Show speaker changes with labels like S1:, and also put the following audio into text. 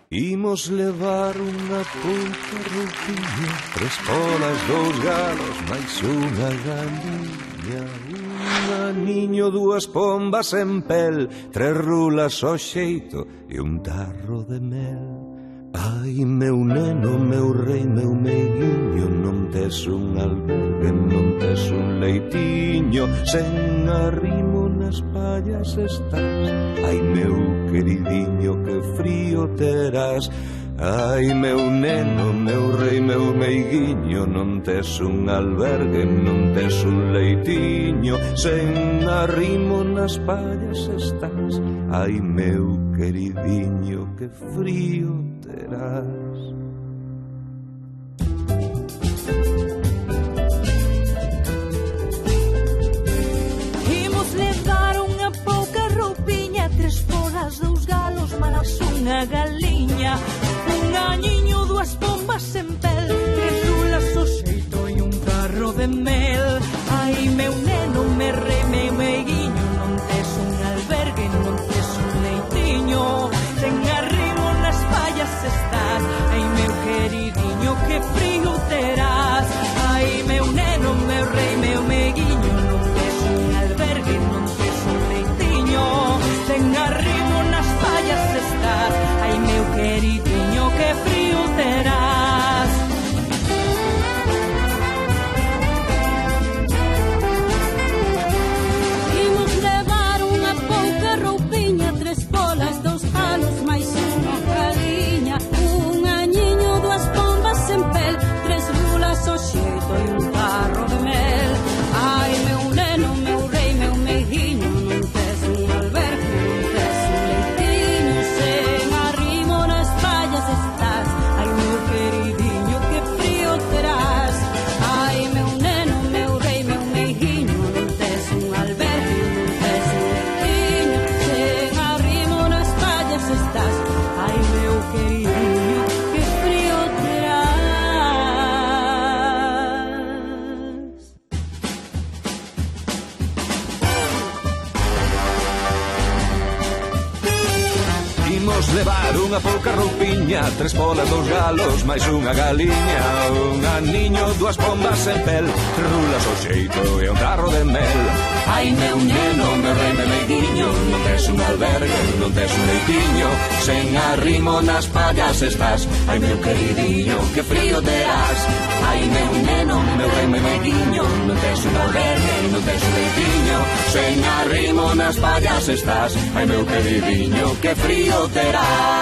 S1: Imos levar unha pouca roupiña, 3 polas, 2 galos, máis unha galiña. Un aniño, 2 pombas en pel, 3 rulas ao xeito e un tarro de mel. Ai, meu neno, meu rei, meu meiguiño, non tes un albergue, non tes un leitiño, sen arrimo nas pallas estás. Ai, meu queridinho, que frío terás. Ai, meu neno, meu rei, meu meiguiño, non tes un albergue, non tes un leitiño, sen arrimo nas pallas estás. Ai, meu queridinho, que frío terás.
S2: Imos levar unha pouca roupiña, 3 polas, 2 galos, malas unha galiña. Un aniño, 2 pombas en pel, 3 rulas ao xeito e un tarro de mel. Ai, meu neno, meu rei, meu meiguiño, non tes un albergue, non tes un leitiño, sen arrimo nas fallas estás. Ai, meu queridinho, que frío terás. Ai, meu neno, meu rei, meu meiguiño, non tes un albergue, non tes un leitiño, sen arrimo nas fallas estás. Ai, meu queridinho, que frío terás. Imos levar unha pouca roupiña, 3 polas, 2 galos, máis unha galiña. Un aniño, 2 pombas en pel, 3 rulas ao xeito e un tarro de mel. Ai, meu neno, meu rei, meu meiguiño, non tes un albergue, non tes un leitiño, sen arrimo nas fallas estás. Ai, meu queridinho, que frío terás. Ai, meu neno, meu rei, meu meiguiño, non tes un albergue, non tes un leitiño, sen arrimo nas fallas estás. Ai, meu queridinho, que frío terás.
S1: Imos levar unha pouca roupiña, 3 polas, 2 galos, máis unha galiña. Un aniño, 2 pombas en pel, 3 rulas ao xeito e un tarro de mel. Ai, meu neno, meu rei, meu meiguiño, non tes un albergue, non tes un leitiño, sen arrimo nas pallas estás. Ai, meu queridinho, que frío terás. Ai, meu neno, meu rei, meu meiguiño, non tes un albergue, non tes un leitiño, sen arrimo nas pallas estás. Ai, meu queridinho, que frío terás.